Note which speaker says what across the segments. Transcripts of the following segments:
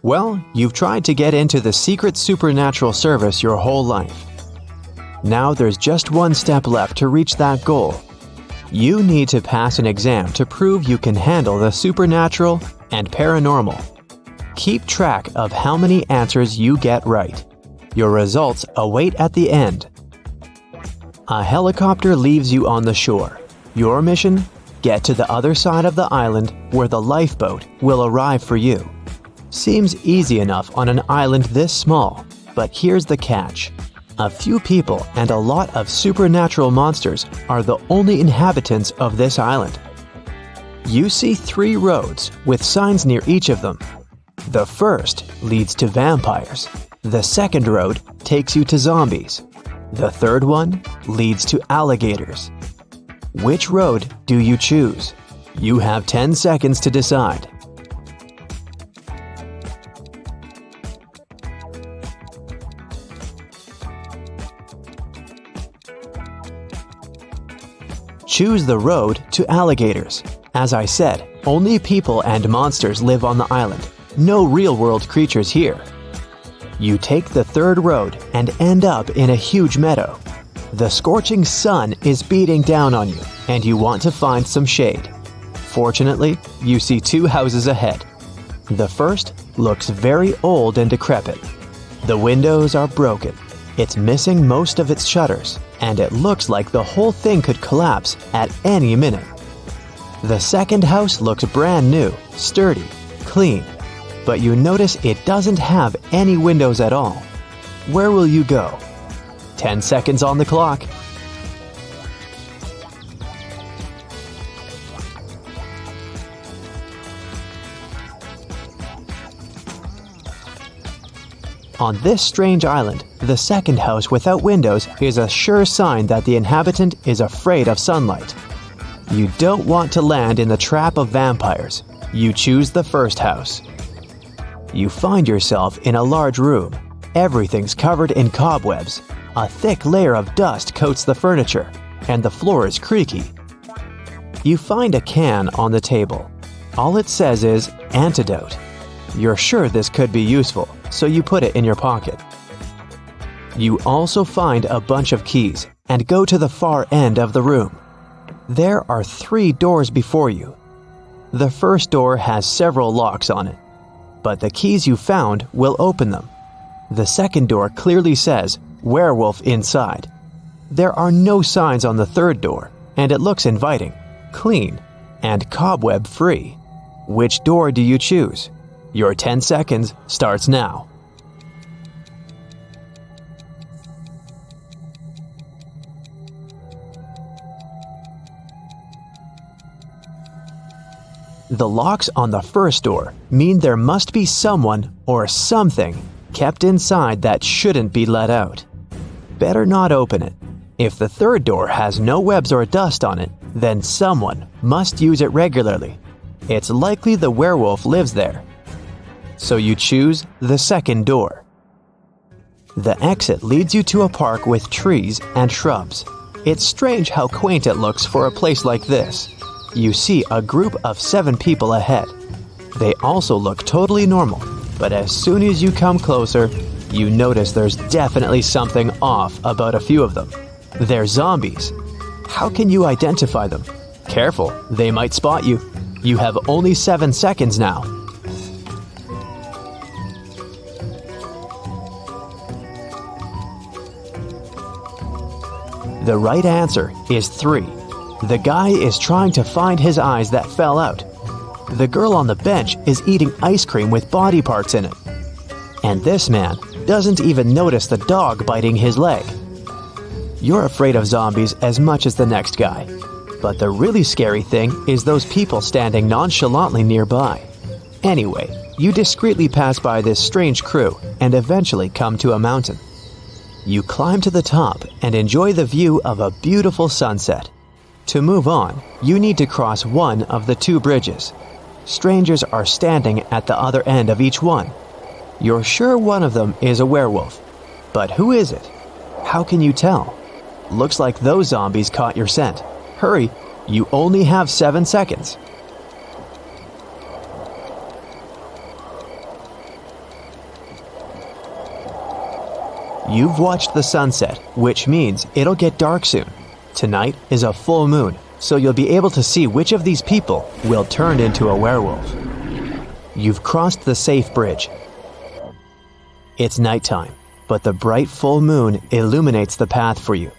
Speaker 1: Well, you've tried to get into the secret supernatural service your whole life. Now there's just one step left to reach that goal. You need to pass an exam to prove you can handle the supernatural and paranormal. Keep track of how many answers you get right. Your results await at the end. A helicopter leaves you on the shore. Your mission? Get to the other side of the island where the lifeboat will arrive for you. Seems easy enough on an island this small, but here's the catch. A few people and a lot of supernatural monsters are the only inhabitants of this island. You see 3 roads with signs near each of them. The first leads to vampires. The second road takes you to zombies. The third one leads to alligators. Which road do you choose? You have 10 seconds to decide. Choose the road to alligators. As I said, only people and monsters live on the island. No real-world creatures here. You take the third road and end up in a huge meadow. The scorching sun is beating down on you, and you want to find some shade. Fortunately, you see 2 houses ahead. The first looks very old and decrepit. The windows are broken. It's missing most of its shutters, and it looks like the whole thing could collapse at any minute. The second house looks brand new, sturdy, clean, but you notice it doesn't have any windows at all. Where will you go? 10 seconds on the clock. On this strange island, the second house without windows is a sure sign that the inhabitant is afraid of sunlight. You don't want to land in the trap of vampires. You choose the first house. You find yourself in a large room. Everything's covered in cobwebs. A thick layer of dust coats the furniture, and the floor is creaky. You find a can on the table. All it says is antidote. You're sure this could be useful, so you put it in your pocket. You also find a bunch of keys and go to the far end of the room. There are 3 doors before you. The first door has several locks on it, but the keys you found will open them. The second door clearly says werewolf inside. There are no signs on the third door, and it looks inviting, clean, and cobweb-free. Which door do you choose? Your 10 seconds starts now. The locks on the first door mean there must be someone or something kept inside that shouldn't be let out. Better not open it. If the third door has no webs or dust on it, then someone must use it regularly. It's likely the werewolf lives there. So you choose the second door. The exit leads you to a park with trees and shrubs. It's strange how quaint it looks for a place like this. You see a group of 7 people ahead. They also look totally normal, but as soon as you come closer, you notice there's definitely something off about a few of them. They're zombies. How can you identify them? Careful, they might spot you. You have only 7 seconds now. The right answer is 3. The guy is trying to find his eyes that fell out. The girl on the bench is eating ice cream with body parts in it. And this man doesn't even notice the dog biting his leg. You're afraid of zombies as much as the next guy. But the really scary thing is those people standing nonchalantly nearby. Anyway, you discreetly pass by this strange crew and eventually come to a mountain. You climb to the top and enjoy the view of a beautiful sunset. To move on, you need to cross one of the 2 bridges. Strangers are standing at the other end of each one. You're sure one of them is a werewolf. But who is it? How can you tell? Looks like those zombies caught your scent. Hurry, you only have 7 seconds. You've watched the sunset, which means it'll get dark soon. Tonight is a full moon, so you'll be able to see which of these people will turn into a werewolf. You've crossed the safe bridge. It's nighttime, but the bright full moon illuminates the path for you.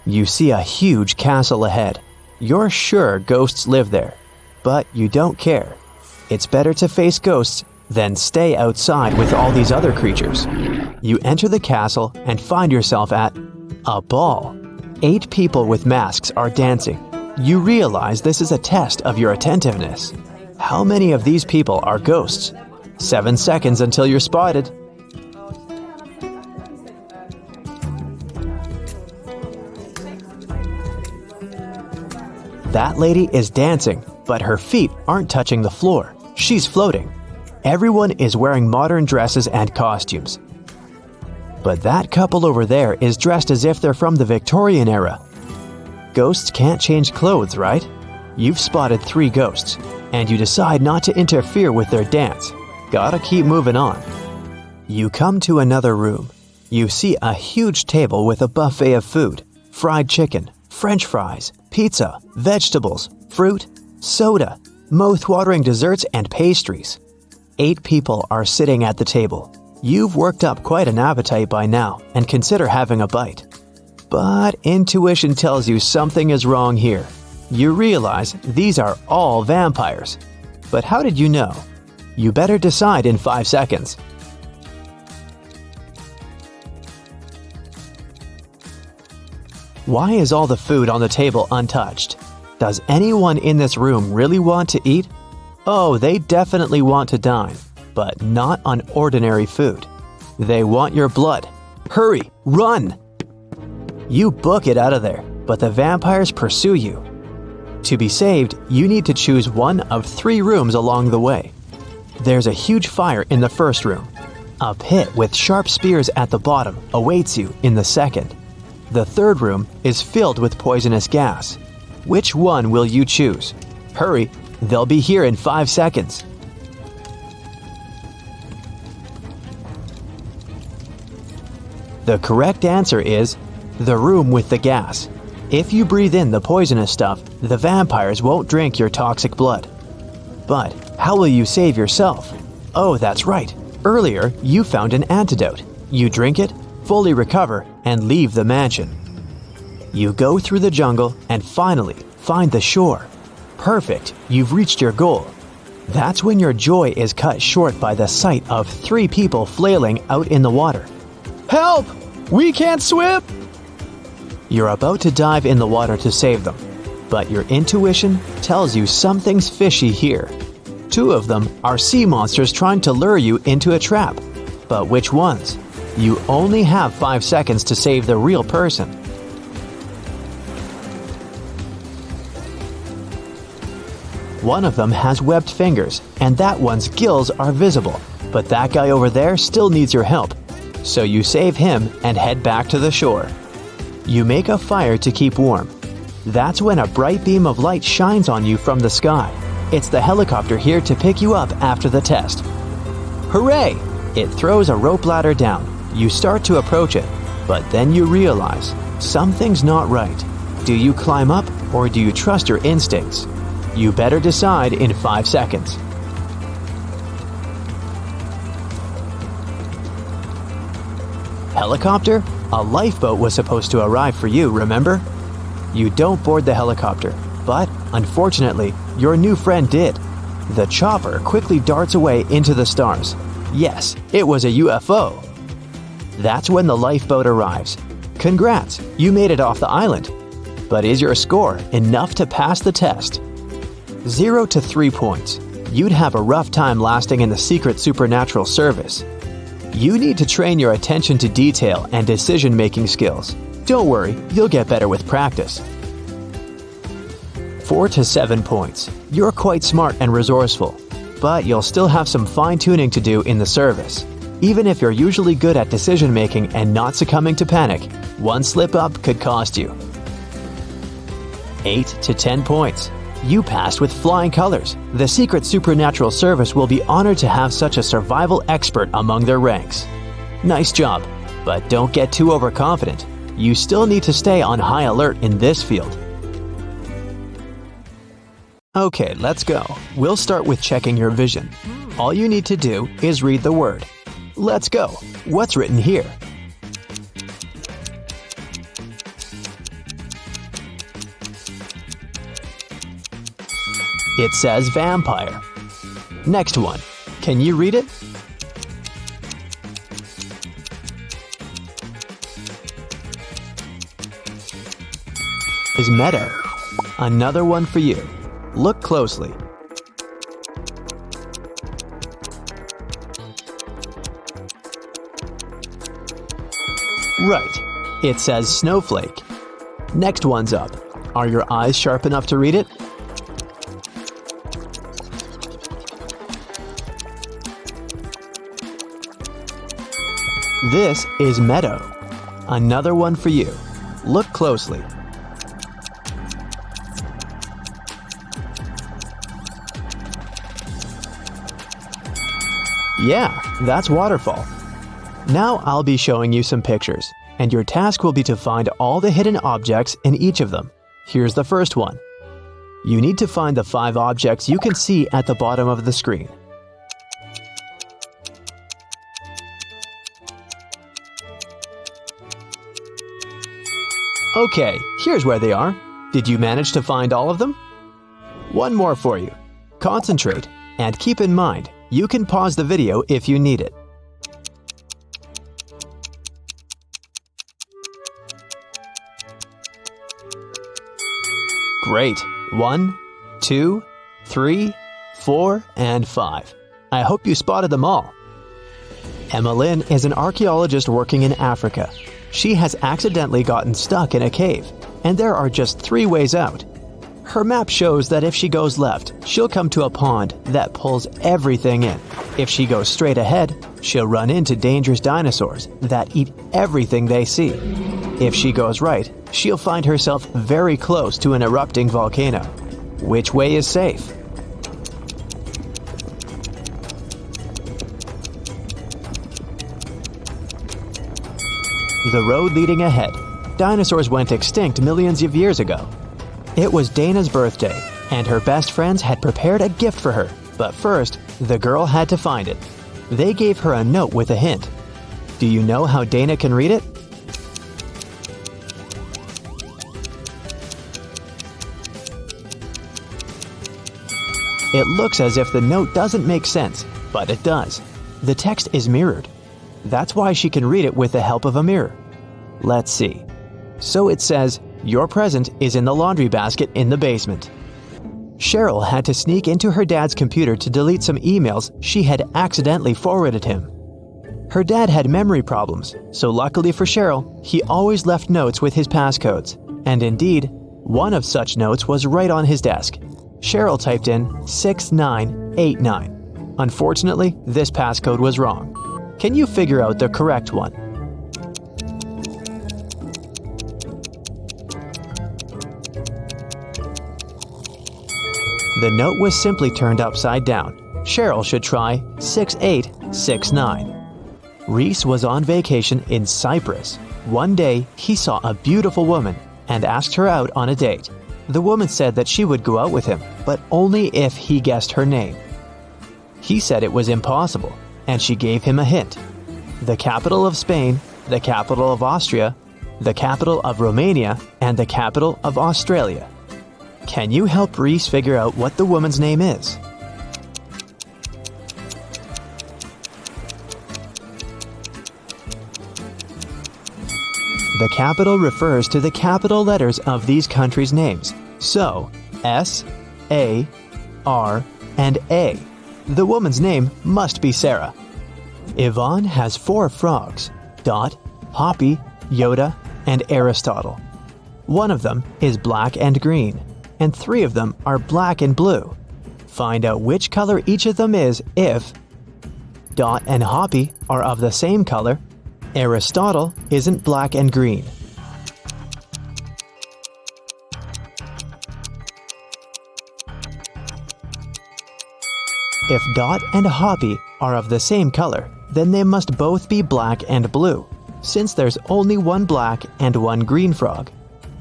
Speaker 1: You see a huge castle ahead. You're sure ghosts live there, but you don't care. It's better to face ghosts than stay outside with all these other creatures. You enter the castle and find yourself at a ball. 8 people with masks are dancing. You realize this is a test of your attentiveness. How many of these people are ghosts? 7 seconds until you're spotted. That lady is dancing, but her feet aren't touching the floor. She's floating. Everyone is wearing modern dresses and costumes. But that couple over there is dressed as if they're from the Victorian era. Ghosts can't change clothes, right? You've spotted 3 ghosts, and you decide not to interfere with their dance. Gotta keep moving on. You come to another room. You see a huge table with a buffet of food. Fried chicken, French fries, pizza, vegetables, fruit, soda, mouth-watering desserts and pastries. 8 people are sitting at the table. You've worked up quite an appetite by now and consider having a bite. But intuition tells you something is wrong here. You realize these are all vampires. But how did you know? You better decide in 5 seconds. Why is all the food on the table untouched? Does anyone in this room really want to eat? Oh, they definitely want to dine, but not on ordinary food. They want your blood. Hurry, run! You book it out of there, but the vampires pursue you. To be saved, you need to choose one of 3 rooms along the way. There's a huge fire in the first room. A pit with sharp spears at the bottom awaits you in the second. The third room is filled with poisonous gas. Which one will you choose? Hurry, they'll be here in 5 seconds. The correct answer is the room with the gas. If you breathe in the poisonous stuff, the vampires won't drink your toxic blood. But how will you save yourself? Oh, that's right. Earlier, you found an antidote. You drink it, fully recover, and leave the mansion. You go through the jungle and finally find the shore. Perfect, you've reached your goal. That's when your joy is cut short by the sight of 3 people flailing out in the water. Help! We can't swim! You're about to dive in the water to save them, but your intuition tells you something's fishy here. 2 of them are sea monsters trying to lure you into a trap. But which ones? You only have 5 seconds to save the real person. One of them has webbed fingers, and that one's gills are visible, but that guy over there still needs your help. So you save him and head back to the shore. You make a fire to keep warm. That's when a bright beam of light shines on you from the sky. It's the helicopter here to pick you up after the test. Hooray! It throws a rope ladder down. You start to approach it, but then you realize something's not right. Do you climb up or do you trust your instincts? You better decide in 5 seconds. Helicopter? A lifeboat was supposed to arrive for you, remember? You don't board the helicopter, but unfortunately, your new friend did. The chopper quickly darts away into the stars. Yes, it was a UFO. That's when the lifeboat arrives. Congrats, you made it off the island. But is your score enough to pass the test? 0 to 3 points. You'd have a rough time lasting in the secret supernatural service. You need to train your attention to detail and decision-making skills. Don't worry, you'll get better with practice. 4 to 7 points. You're quite smart and resourceful, but you'll still have some fine-tuning to do in the service. Even if you're usually good at decision-making and not succumbing to panic, one slip-up could cost you. 8 to 10 points. You passed with flying colors. The Secret Supernatural Service will be honored to have such a survival expert among their ranks. Nice job, But don't get too overconfident. You still need to stay on high alert in this field. Okay, let's go. We'll start with checking your vision. All you need to do is read the word. Let's go. What's written here? It says vampire. Next one. Can you read it? Is meadow. Another one for you. Look closely. Right. It says snowflake. Next one's up. Are your eyes sharp enough to read it? This is meadow. Another one for you. Look closely. Yeah, that's waterfall. Now I'll be showing you some pictures, and your task will be to find all the hidden objects in each of them. Here's the first one. You need to find the 5 objects you can see at the bottom of the screen. Okay, here's where they are. Did you manage to find all of them? One more for you. Concentrate, and keep in mind, you can pause the video if you need it. Great. 1, 2, 3, 4, and 5. I hope you spotted them all. Emma Lynn is an archaeologist working in Africa. She has accidentally gotten stuck in a cave, and there are just 3 ways out. Her map shows that if she goes left, she'll come to a pond that pulls everything in. If she goes straight ahead, she'll run into dangerous dinosaurs that eat everything they see. If she goes right, she'll find herself very close to an erupting volcano. Which way is safe? The road leading ahead. Dinosaurs went extinct millions of years ago. It was Dana's birthday, and her best friends had prepared a gift for her. But first, the girl had to find it. They gave her a note with a hint. Do you know how Dana can read it? It looks as if the note doesn't make sense, but it does. The text is mirrored. That's why she can read it with the help of a mirror. Let's see. So it says, "Your present is in the laundry basket in the basement." Cheryl had to sneak into her dad's computer to delete some emails she had accidentally forwarded him. Her dad had memory problems, so luckily for Cheryl, he always left notes with his passcodes. And indeed, one of such notes was right on his desk. Cheryl typed in 6989. Unfortunately, this passcode was wrong. Can you figure out the correct one? The note was simply turned upside down. Cheryl should try 6869. Reese was on vacation in Cyprus. One day, he saw a beautiful woman and asked her out on a date. The woman said that she would go out with him, but only if he guessed her name. He said it was impossible, and she gave him a hint. The capital of Spain, the capital of Austria, the capital of Romania, and the capital of Australia. Can you help Reese figure out what the woman's name is? The capital refers to the capital letters of these countries' names. So, S, A, R, and A. The woman's name must be Sarah. Yvonne has 4 frogs: Dot, Hoppy, Yoda, and Aristotle. One of them is black and green, and 3 of them are black and blue. Find out which color each of them is if Dot and Hoppy are of the same color, Aristotle isn't black and green. If Dot and Hoppy are of the same color, then they must both be black and blue. since there's only one black and one green frog.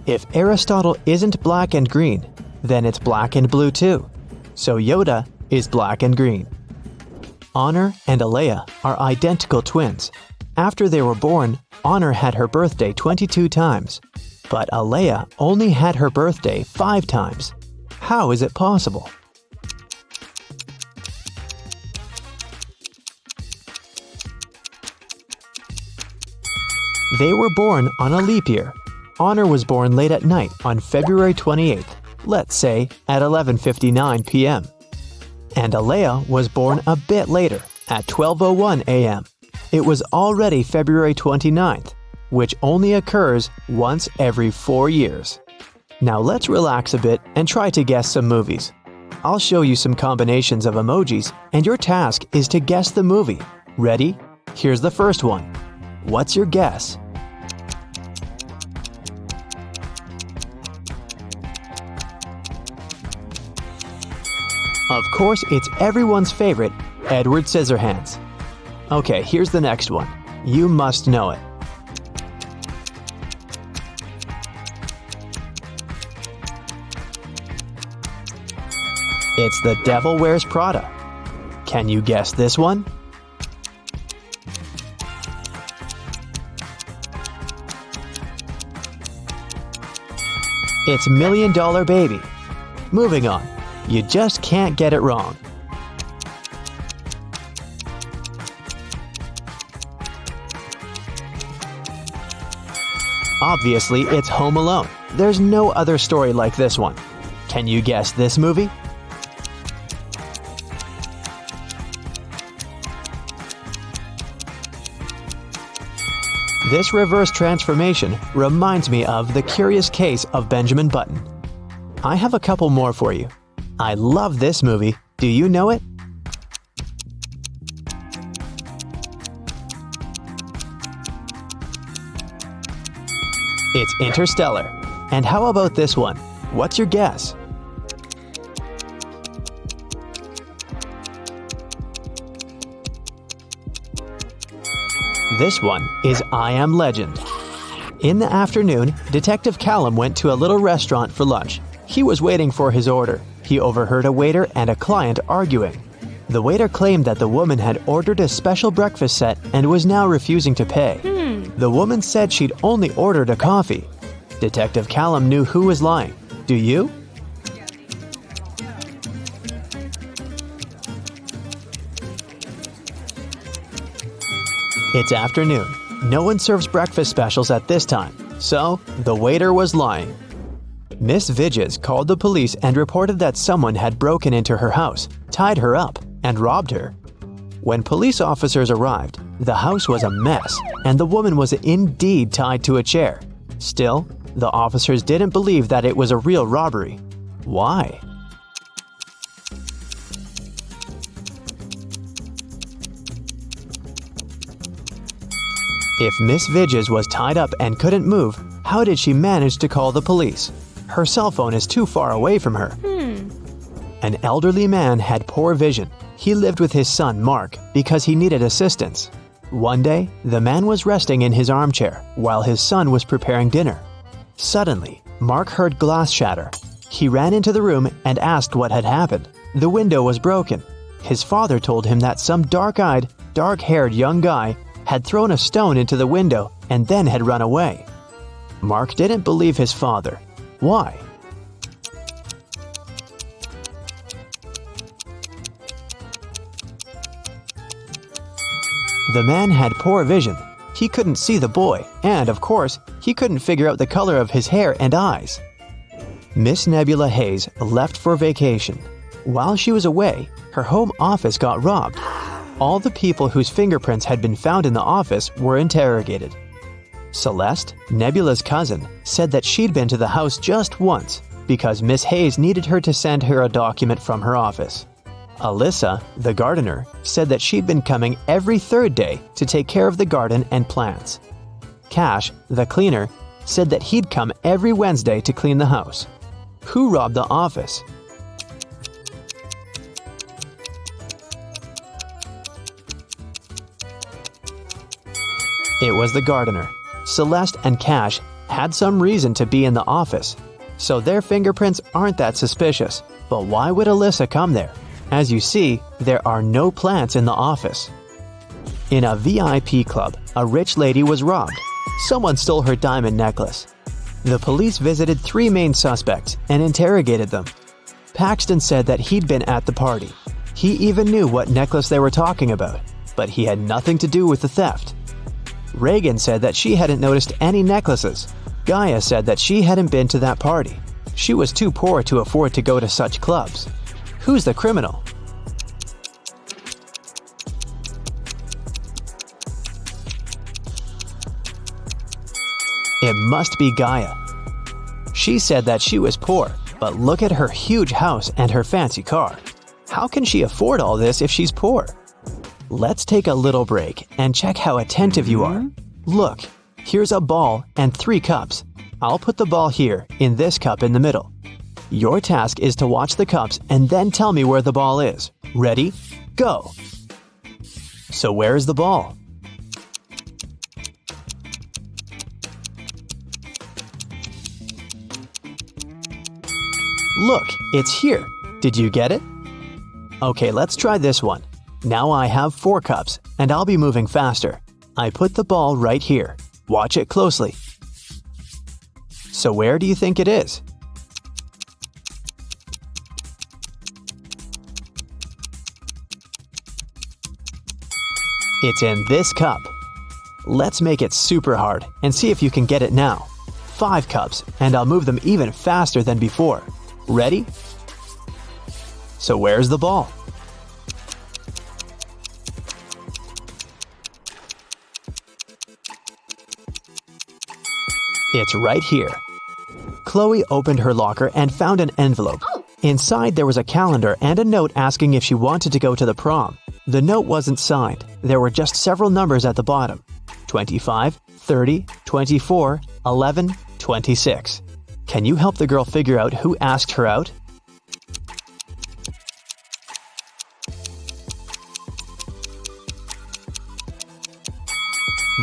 Speaker 1: If Aristotle isn't black and green, then it's black and blue too. So Yoda is black and green. Honor and Alea are identical twins. After they were born, Honor had her birthday 22 times, but Alea only had her birthday 5 times. How is it possible? They were born on a leap year. Honor was born late at night on February 28th, let's say at 11:59 p.m. And Alea was born a bit later, at 12:01 a.m. It was already February 29th, which only occurs once every 4 years. Now let's relax a bit and try to guess some movies. I'll show you some combinations of emojis, and your task is to guess the movie. Ready? Here's the first one. What's your guess? Of course, it's everyone's favorite, Edward Scissorhands. Okay, here's the next one. You must know it. It's The Devil Wears Prada. Can you guess this one? It's $1 Million Baby. Moving on. You just can't get it wrong. Obviously, it's Home Alone. There's no other story like this one. Can you guess this movie? This reverse transformation reminds me of The Curious Case of Benjamin Button. I have a couple more for you. I love this movie. Do you know it? It's Interstellar. And how about this one? What's your guess? This one is I Am Legend. In the afternoon, Detective Callum went to a little restaurant for lunch. He was waiting for his order. He overheard a waiter and a client arguing. The waiter claimed that the woman had ordered a special breakfast set and was now refusing to pay. The woman said she'd only ordered a coffee. Detective Callum knew who was lying. Do you? It's afternoon. No one serves breakfast specials at this time, so the waiter was lying. Miss Vidges called the police and reported that someone had broken into her house, tied her up, and robbed her. When police officers arrived, the house was a mess, and the woman was indeed tied to a chair. Still, the officers didn't believe that it was a real robbery. Why? If Miss Vidges was tied up and couldn't move, how did she manage to call the police? Her cell phone is too far away from her. An elderly man had poor vision. He lived with his son, Mark, because he needed assistance. One day, the man was resting in his armchair while his son was preparing dinner. Suddenly, Mark heard glass shatter. He ran into the room and asked what had happened. The window was broken. His father told him that some dark-eyed, dark-haired young guy had thrown a stone into the window and then had run away. Mark didn't believe his father. Why? The man had poor vision. He couldn't see the boy, and of course, he couldn't figure out the color of his hair and eyes. Miss Nebula Hayes left for vacation. While she was away, her home office got robbed. All the people whose fingerprints had been found in the office were interrogated. Celeste, Nebula's cousin, said that she'd been to the house just once because Miss Hayes needed her to send her a document from her office. Alyssa, the gardener, said that she'd been coming every third day to take care of the garden and plants. Cash, the cleaner, said that he'd come every Wednesday to clean the house. Who robbed the office? It was the gardener. Celeste and Cash had some reason to be in the office, so their fingerprints aren't that suspicious. But why would Alyssa come there? As you see, there are no plants in the office. In a VIP club, a rich lady was robbed. Someone stole her diamond necklace. The police visited 3 main suspects and interrogated them. Paxton said that he'd been at the party. He even knew what necklace they were talking about, but he had nothing to do with the theft. Reagan said that she hadn't noticed any necklaces. Gaia said that she hadn't been to that party. She was too poor to afford to go to such clubs. Who's the criminal? It must be Gaia. She said that she was poor, but look at her huge house and her fancy car. How can she afford all this if she's poor? Let's take a little break and check how attentive you are. Look, here's a ball and 3 cups. I'll put the ball here, in this cup in the middle. Your task is to watch the cups and then tell me where the ball is. Ready? Go! So where is the ball? Look, it's here. Did you get it? Okay, let's try this one. Now I have 4 cups, and I'll be moving faster. I put the ball right here. Watch it closely. So where do you think it is? It's in this cup. Let's make it super hard and see if you can get it now. 5 cups, and I'll move them even faster than before. Ready? So where's the ball? It's right here. Chloe opened her locker and found an envelope. Inside there was a calendar and a note asking if she wanted to go to the prom. The note wasn't signed. There were just several numbers at the bottom. 25, 30, 24, 11, 26. Can you help the girl figure out who asked her out?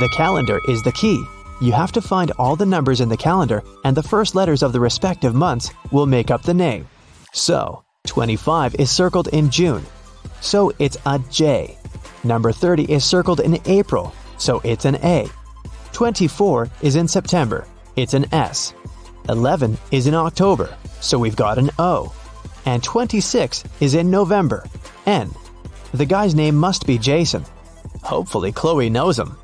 Speaker 1: The calendar is the key. You have to find all the numbers in the calendar, and the first letters of the respective months will make up the name. So, 25 is circled in June, so it's a J. Number 30 is circled in April, so it's an A. 24 is in September, it's an S. 11 is in October, so we've got an O. And 26 is in November, N. The guy's name must be Jason. Hopefully Chloe knows him.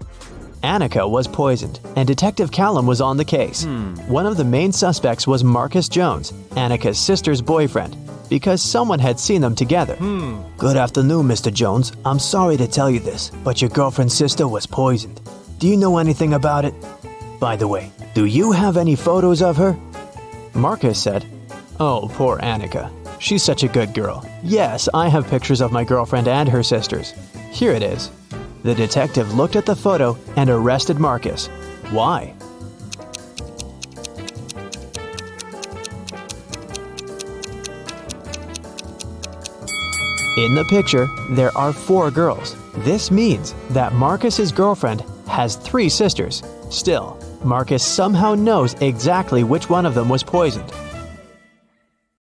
Speaker 1: Annika was poisoned, and Detective Callum was on the case. One of the main suspects was Marcus Jones, Annika's sister's boyfriend, because someone had seen them together. Good afternoon, Mr. Jones. I'm sorry to tell you this, but your girlfriend's sister was poisoned. Do you know anything about it? By the way, do you have any photos of her? Marcus said, "Oh, poor Annika. She's such a good girl. Yes, I have pictures of my girlfriend and her sisters. Here it is." The detective looked at the photo and arrested Marcus. Why? In the picture, there are 4 girls. This means that Marcus's girlfriend has 3 sisters. Still, Marcus somehow knows exactly which one of them was poisoned.